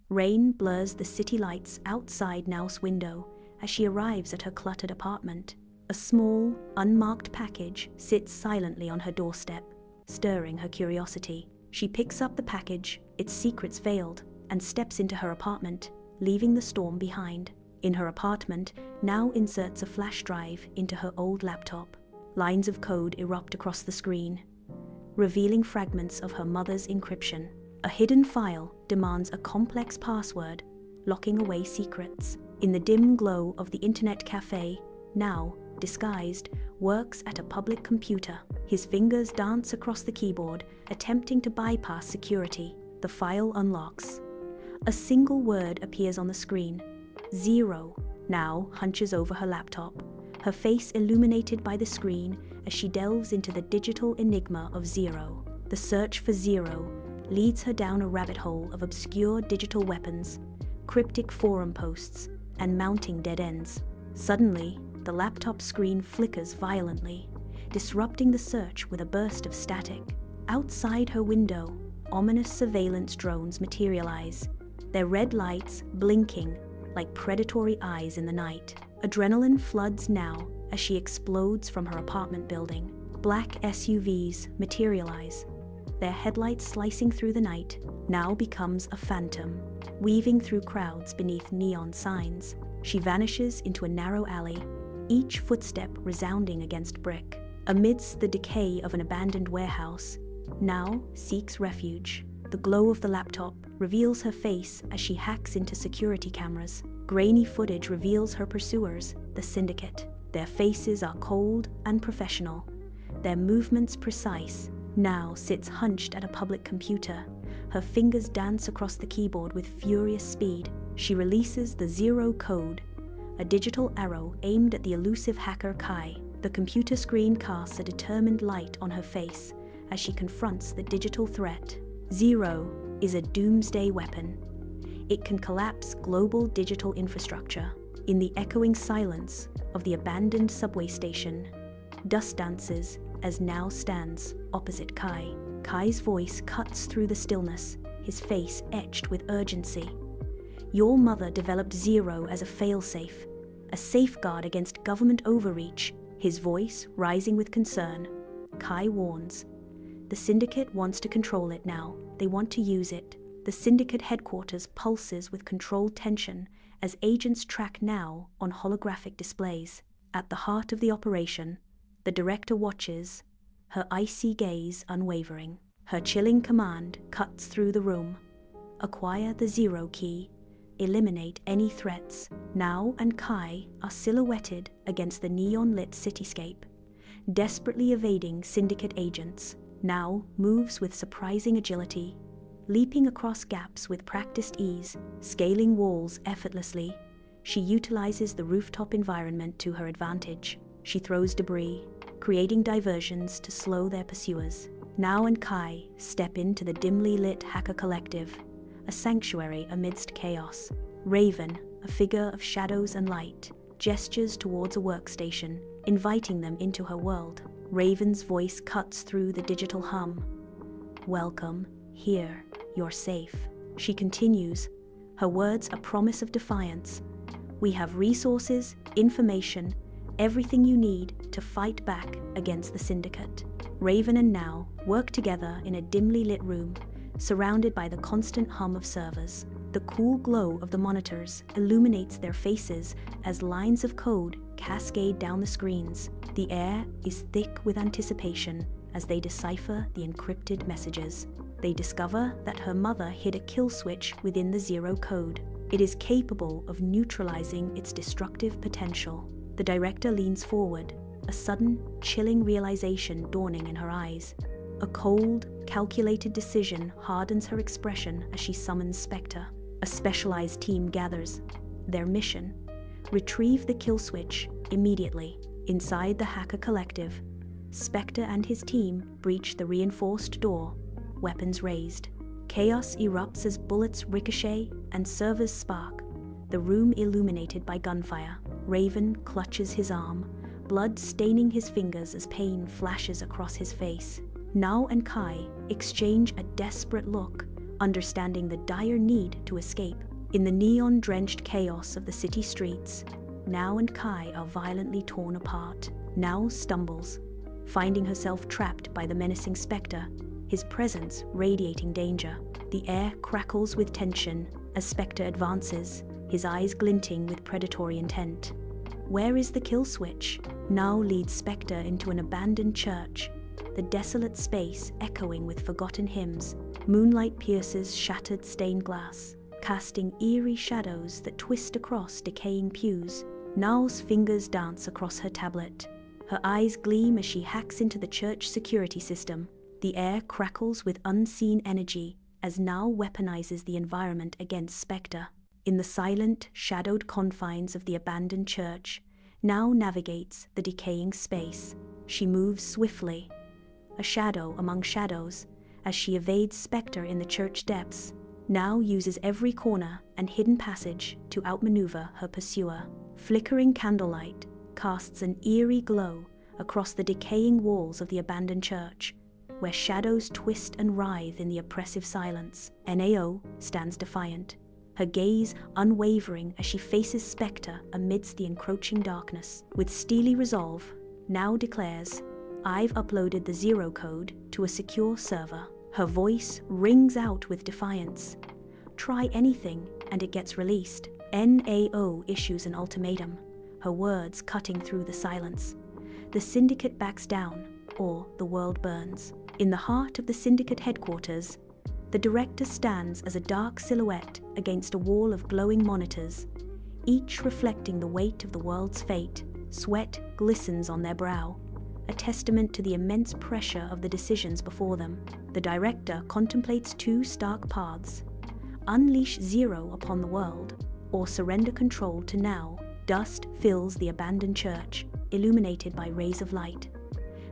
Rain blurs the city lights outside Nao's window as she arrives at her cluttered apartment. A small, unmarked package sits silently on her doorstep, stirring her curiosity. She picks up the package, its secrets veiled, and steps into her apartment, leaving the storm behind. In her apartment, Nao inserts a flash drive into her old laptop. Lines of code erupt across the screen, revealing fragments of her mother's encryption. A hidden file demands a complex password, locking away secrets. In the dim glow of the internet cafe, Nao, disguised, works at a public computer. His fingers dance across the keyboard, attempting to bypass security. The file unlocks. A single word appears on the screen: 0. Nao hunches over her laptop, her face illuminated by the screen as she delves into the digital enigma of 0. The search for 0 leads her down a rabbit hole of obscure digital weapons, cryptic forum posts, and mounting dead ends. Suddenly, the laptop screen flickers violently, disrupting the search with a burst of static. Outside her window, ominous surveillance drones materialize, their red lights blinking like predatory eyes in the night. Adrenaline floods Nao as she explodes from her apartment building. Black SUVs materialize, their headlights slicing through the night. Nao becomes a phantom, weaving through crowds beneath neon signs. She vanishes into a narrow alley, each footstep resounding against brick. Amidst the decay of an abandoned warehouse, Nao seeks refuge. The glow of the laptop reveals her face as she hacks into security cameras. Grainy footage reveals her pursuers, the Syndicate. Their faces are cold and professional, their movements precise. Nao sits hunched at a public computer. Her fingers dance across the keyboard with furious speed. She releases the 0 code, a digital arrow aimed at the elusive hacker Kael. The computer screen casts a determined light on her face as she confronts the digital threat. 0 is a doomsday weapon. It can collapse global digital infrastructure. In the echoing silence of the abandoned subway station, dust dances as Nao stands opposite Kael. Kael's voice cuts through the stillness, his face etched with urgency. Your mother developed 0 as a failsafe, a safeguard against government overreach. His voice rising with concern. Kael warns. The Syndicate wants to control it now. They want to use it. The Syndicate headquarters pulses with controlled tension as agents track Nao on holographic displays. At the heart of the operation, the director watches, her icy gaze unwavering. Her chilling command cuts through the room. Acquire the 0 key. Eliminate any threats. Nao and Kael are silhouetted against the neon-lit cityscape, desperately evading Syndicate agents. Nao moves with surprising agility, leaping across gaps with practiced ease, scaling walls effortlessly. She utilizes the rooftop environment to her advantage. She throws debris, creating diversions to slow their pursuers. Nao and Kael step into the dimly lit hacker collective, a sanctuary amidst chaos. Raven, a figure of shadows and light, gestures towards a workstation, inviting them into her world. Raven's voice cuts through the digital hum. Welcome, here, you're safe. She continues, her words a promise of defiance. We have resources, information, everything you need to fight back against the Syndicate. Raven and Nao work together in a dimly lit room, surrounded by the constant hum of servers. The cool glow of the monitors illuminates their faces as lines of code cascade down the screens. The air is thick with anticipation as they decipher the encrypted messages. They discover that her mother hid a kill switch within the 0 code. It is capable of neutralizing its destructive potential. The director leans forward, a sudden, chilling realization dawning in her eyes. A cold, calculated decision hardens her expression as she summons Spectre. A specialized team gathers. Their mission: retrieve the kill switch immediately. Inside the hacker collective, Spectre and his team breach the reinforced door, weapons raised. Chaos erupts as bullets ricochet and servers spark, the room illuminated by gunfire. Raven clutches his arm, blood staining his fingers as pain flashes across his face. Nao and Kael exchange a desperate look, understanding the dire need to escape. In the neon-drenched chaos of the city streets, Now and Kai are violently torn apart. Now stumbles, finding herself trapped by the menacing spectre, his presence radiating danger. The air crackles with tension as Spectre advances, his eyes glinting with predatory intent. Where is the kill switch? Now leads Spectre into an abandoned church, the desolate space echoing with forgotten hymns. Moonlight pierces shattered stained glass, casting eerie shadows that twist across decaying pews. Nao's fingers dance across her tablet. Her eyes gleam as she hacks into the church security system. The air crackles with unseen energy as Nao weaponizes the environment against Spectre. In the silent, shadowed confines of the abandoned church, Nao navigates the decaying space. She moves swiftly, a shadow among shadows, as she evades Spectre in the church depths. Nao uses every corner and hidden passage to outmaneuver her pursuer. Flickering candlelight casts an eerie glow across the decaying walls of the abandoned church, where shadows twist and writhe in the oppressive silence. Nao stands defiant, her gaze unwavering as she faces Spectre amidst the encroaching darkness. With steely resolve, Nao declares, "I've uploaded the zero code to a secure server." Her voice rings out with defiance. Try anything and it gets released. Nao issues an ultimatum, her words cutting through the silence. The Syndicate backs down, or the world burns. In the heart of the Syndicate headquarters, the Director stands as a dark silhouette against a wall of glowing monitors, each reflecting the weight of the world's fate. Sweat glistens on their brow, a testament to the immense pressure of the decisions before them. The Director contemplates two stark paths: unleash Zero upon the world, or surrender control to Nao. Dust fills the abandoned church, illuminated by rays of light.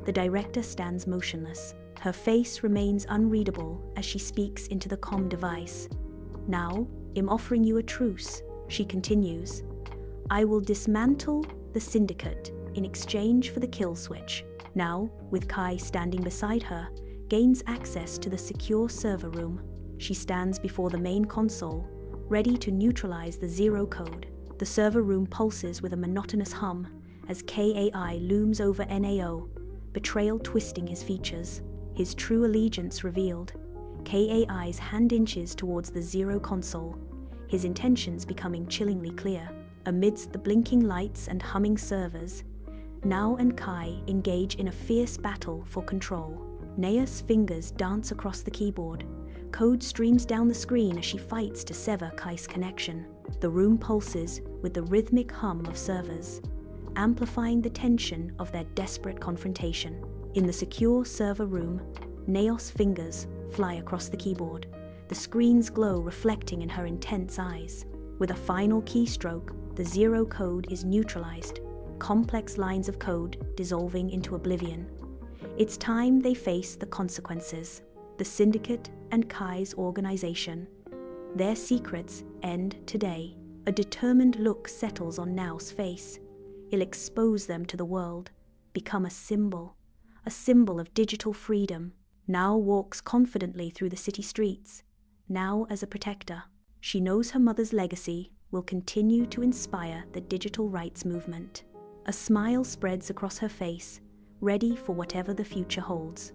The Director stands motionless. Her face remains unreadable as she speaks into the comm device. "Now, I'm offering you a truce," she continues. "I will dismantle the Syndicate in exchange for the kill switch." Now, with Kai standing beside her, gains access to the secure server room. She stands before the main console, ready to neutralize the zero code. The server room pulses with a monotonous hum as Kai looms over Nao, betrayal twisting his features. His true allegiance revealed, Kai's hand inches towards the zero console, his intentions becoming chillingly clear. Amidst the blinking lights and humming servers, Nao and Kai engage in a fierce battle for control. Naya's fingers dance across the keyboard. Code streams down the screen as she fights to sever Kai's connection. The room pulses with the rhythmic hum of servers, amplifying the tension of their desperate confrontation. In the secure server room, Nao's fingers fly across the keyboard, the screen's glow reflecting in her intense eyes. With a final keystroke, the zero code is neutralized, complex lines of code dissolving into oblivion. It's time they face the consequences. The Syndicate and Kai's organization. Their secrets end today. A determined look settles on Nao's face. It'll expose them to the world, become a symbol of digital freedom. Nao walks confidently through the city streets, now as a protector. She knows her mother's legacy will continue to inspire the digital rights movement. A smile spreads across her face, ready for whatever the future holds.